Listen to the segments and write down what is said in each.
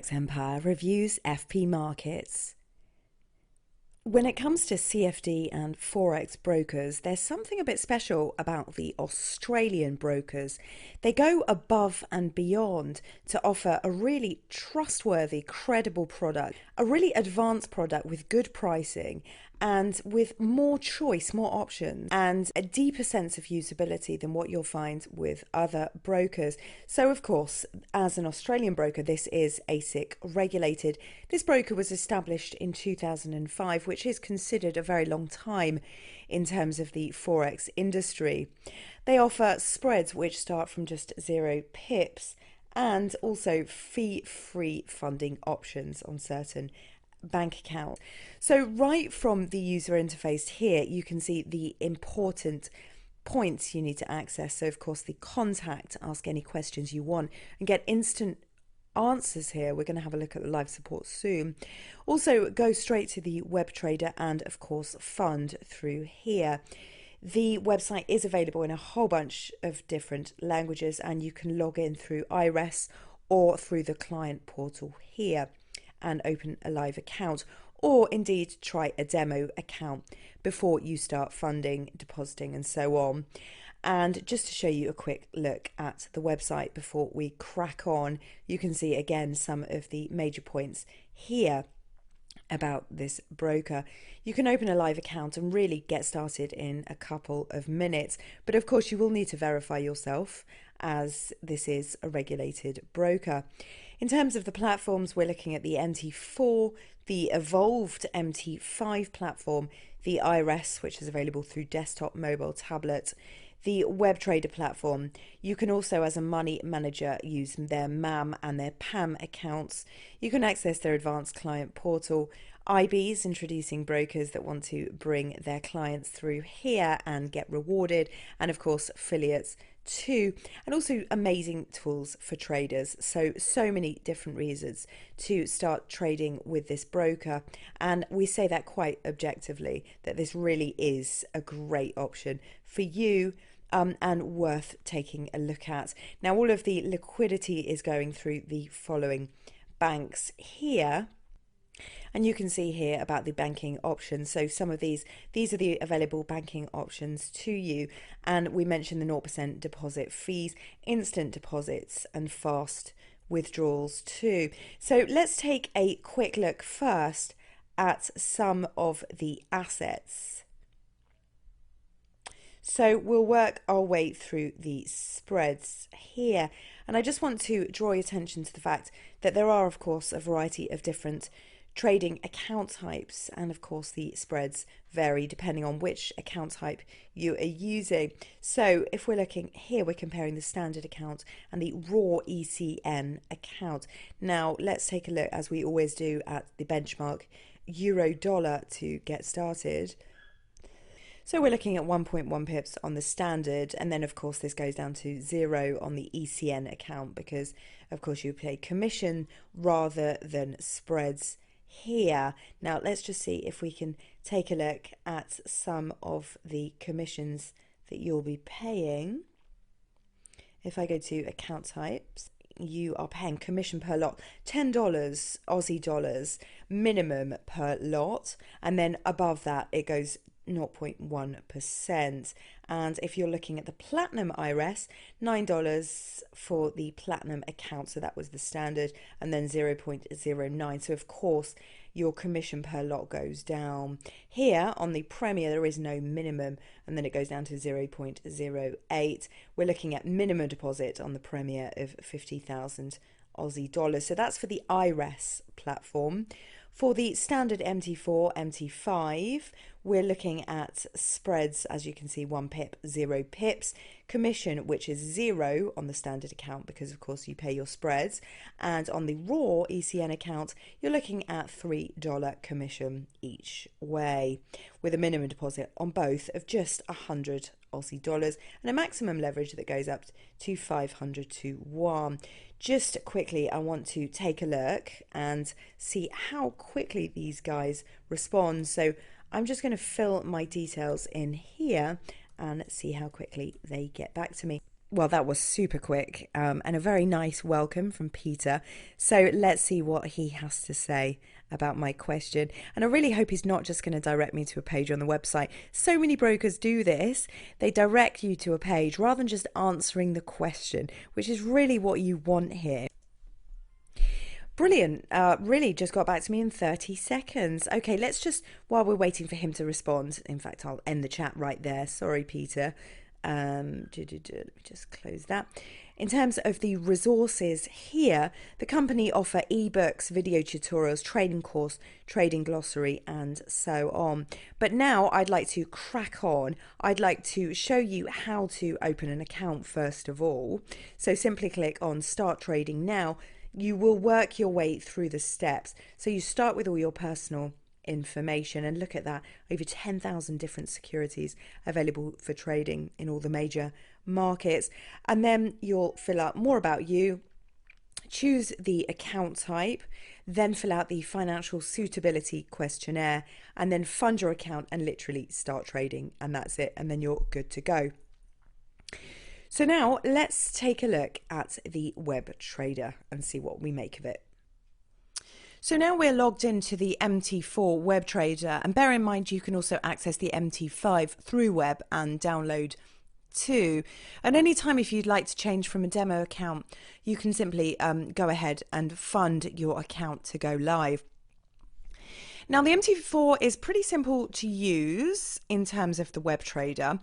Forex Empire reviews FP markets. When it comes to CFD and Forex brokers, there's something a bit special about the Australian brokers. They go above and beyond to offer a really trustworthy, credible product, a really advanced product with good pricing and with more choice, more options, and a deeper sense of usability than what you'll find with other brokers. So, of course, as an Australian broker, this is ASIC regulated. This broker was established in 2005, which is considered a very long time in terms of the Forex industry. They offer spreads which start from just 0 pips and also fee-free funding options on certain bank account. So right from the user interface here, you can see the important points you need to access. So of course the contact, ask any questions you want and get instant answers here. We're going to have a look at the live support soon. Also go straight to the web trader and of course fund through here. The website is available in a whole bunch of different languages and you can log in through IRES or through the client portal here and open a live account, or indeed try a demo account before you start funding, depositing and so on. And just to show you a quick look at the website before we crack on, you can see again some of the major points here about this broker. You can open a live account and really get started in a couple of minutes, but of course you will need to verify yourself as this is a regulated broker. In terms of the platforms, we're looking at the MT4, the evolved MT5 platform, the IRES, which is available through desktop, mobile, tablet, the web trader platform. You can also, as a money manager, use their MAM and their PAM accounts. You can access their advanced client portal. IBs, introducing brokers that want to bring their clients through here and get rewarded, and of course affiliates too, and also amazing tools for traders. So many different reasons to start trading with this broker, and we say that quite objectively, that this really is a great option for you and worth taking a look at. Now all of the liquidity is going through the following banks here. And you can see here about the banking options. So some of these are the available banking options to you. And we mentioned the 0% deposit fees, instant deposits and fast withdrawals too. So let's take a quick look first at some of the assets. So we'll work our way through the spreads here. And I just want to draw your attention to the fact that there are, of course, a variety of different trading account types, and of course the spreads vary depending on which account type you are using. So if we're looking here, we're comparing the standard account and the raw ECN account. Now let's take a look, as we always do, at the benchmark euro dollar to get started. So we're looking at 1.1 pips on the standard, and then of course this goes down to 0 on the ECN account because of course you pay commission rather than spreads here. Now let's just see if we can take a look at some of the commissions that you'll be paying. If I go to account types, you are paying commission per lot $10 Aussie dollars minimum per lot, and then above that it goes 0.1%. And if you're looking at the platinum IRES, $9 for the platinum account, so that was the standard, and then 0.09. So of course your commission per lot goes down. Here on the Premier there is no minimum, and then it goes down to 0.08. We're looking at minimum deposit on the Premier of 50,000 Aussie dollars. So that's for the IRES platform. For the standard MT4, MT5, we're looking at spreads, as you can see, 1 pip, 0 pips, commission, which is 0 on the standard account because of course you pay your spreads, and on the raw ECN account you're looking at $3 commission each way, with a minimum deposit on both of just 100 Aussie dollars and a maximum leverage that goes up to 500 to 1. Just quickly, I want to take a look and see how quickly these guys respond. So I'm just going to fill my details in here and see how quickly they get back to me. Well, that was super quick and a very nice welcome from Peter. So let's see what he has to say about my question. And I really hope he's not just going to direct me to a page on the website. So many brokers do this. They direct you to a page rather than just answering the question, which is really what you want here. Brilliant. Really just got back to me in 30 seconds. Okay, let's just, while we're waiting for him to respond, in fact, I'll end the chat right there. Sorry, Peter. Let me just close that. In terms of the resources here, the company offer ebooks, video tutorials, trading course, trading glossary, and so on. But now I'd like to crack on. I'd like to show you how to open an account first of all. So simply click on Start Trading Now. You will work your way through the steps. So you start with all your personal information, and look at that, over 10,000 different securities available for trading in all the major markets. And then you'll fill out more about you, choose the account type, then fill out the financial suitability questionnaire, and then fund your account and literally start trading, and that's it, and then you're good to go. So now let's take a look at the web trader and see what we make of it. So now we're logged into the MT4 web trader, and bear in mind you can also access the MT5 through web and download too. At any time, if you'd like to change from a demo account, you can simply go ahead and fund your account to go live. Now, the MT4 is pretty simple to use in terms of the web trader.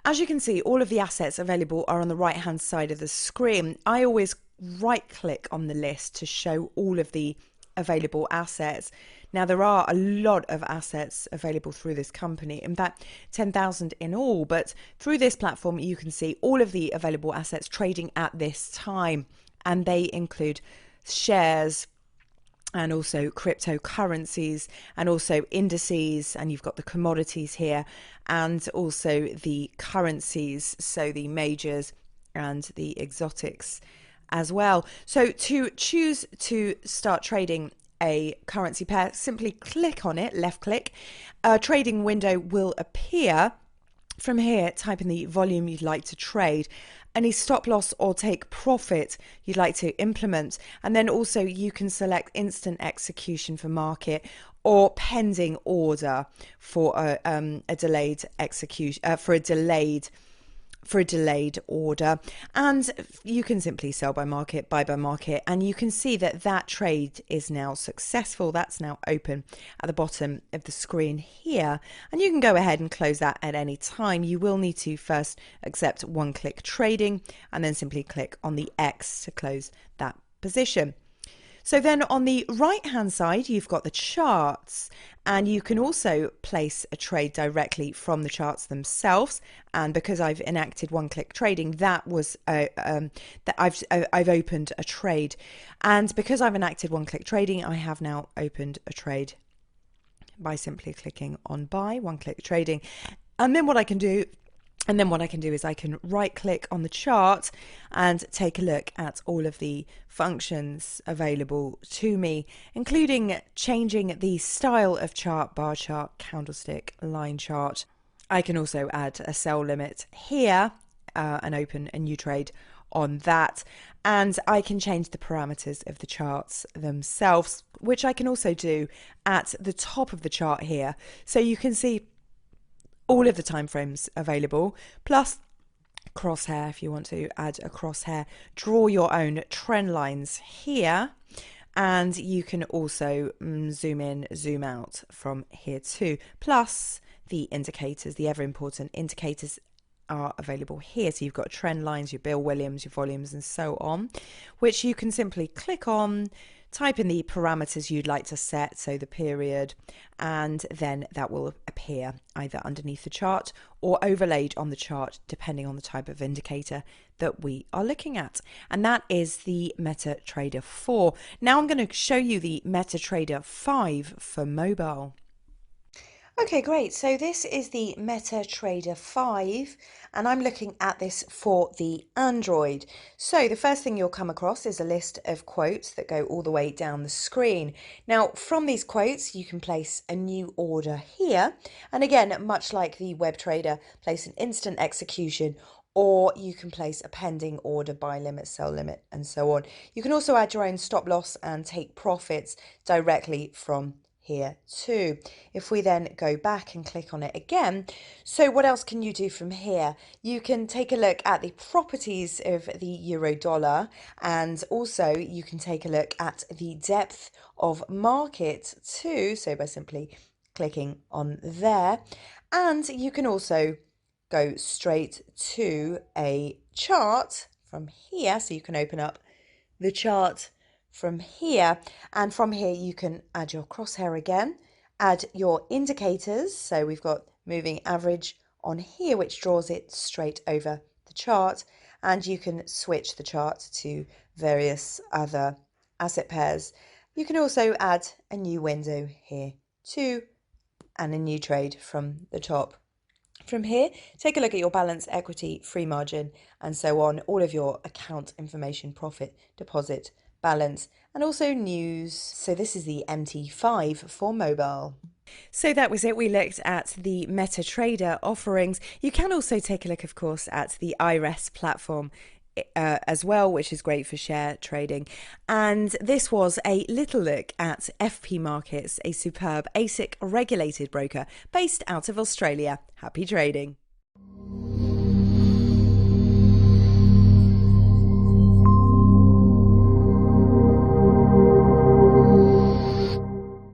As you can see, all of the assets available are on the right hand side of the screen. I always right click on the list to show all of the available assets. Now, there are a lot of assets available through this company, in fact 10,000 in all, but through this platform you can see all of the available assets trading at this time, and they include shares and also cryptocurrencies and also indices, and you've got the commodities here and also the currencies, so the majors and the exotics as well. So to choose to start trading a currency pair, simply click on it, left click. A trading window will appear. From here, type in the volume you'd like to trade, any stop loss or take profit you'd like to implement, and then also you can select instant execution for market or pending order for a delayed execution for a delayed order. And you can simply sell by market, buy by market, and you can see that that trade is now successful. That's now open at the bottom of the screen here, and you can go ahead and close that at any time. You will need to first accept one-click trading and then simply click on the X to close that position. So then on the right hand side, you've got the charts, and you can also place a trade directly from the charts themselves. And because I've enacted one-click trading, that was that I've opened a trade. And because I've enacted one-click trading, I have now opened a trade by simply clicking on buy, one-click trading. And then what I can do is I can right click on the chart and take a look at all of the functions available to me, including changing the style of chart, bar chart, candlestick, line chart. I can also add a sell limit here and open a new trade on that. And I can change the parameters of the charts themselves, which I can also do at the top of the chart here. So you can see all of the time frames available, plus crosshair if you want to add a crosshair. Draw your own trend lines here, and you can also zoom in, zoom out from here too. Plus the indicators, the ever important indicators, are available here. So you've got trend lines, your Bill Williams, your volumes, and so on, which you can simply click on, type in the parameters you'd like to set, so the period, and then that will appear either underneath the chart or overlaid on the chart, depending on the type of indicator that we are looking at. And that is the MetaTrader 4. Now I'm going to show you the MetaTrader 5 for mobile. Okay, great. So this is the MetaTrader 5, and I'm looking at this for the Android. So the first thing you'll come across is a list of quotes that go all the way down the screen. Now, from these quotes, you can place a new order here. And again, much like the web trader, place an instant execution or you can place a pending order, buy limit, sell limit, and so on. You can also add your own stop loss and take profits directly from here too. If we then go back and click on it again, so what else can you do from here? You can take a look at the properties of the euro dollar, and also you can take a look at the depth of market too, so by simply clicking on there. And you can also go straight to a chart from here, so you can open up the chart from here, and from here you can add your crosshair again, add your indicators, so we've got moving average on here which draws it straight over the chart, and you can switch the chart to various other asset pairs. You can also add a new window here too, and a new trade from the top. From here, take a look at your balance, equity, free margin, and so on, all of your account information, profit, deposit, balance, and also news. So this is the MT5 for mobile. So that was it. We looked at the MetaTrader offerings. You can also take a look, of course, at the IRES platform as well, which is great for share trading. And this was a little look at FP Markets, a superb ASIC regulated broker based out of Australia. Happy trading.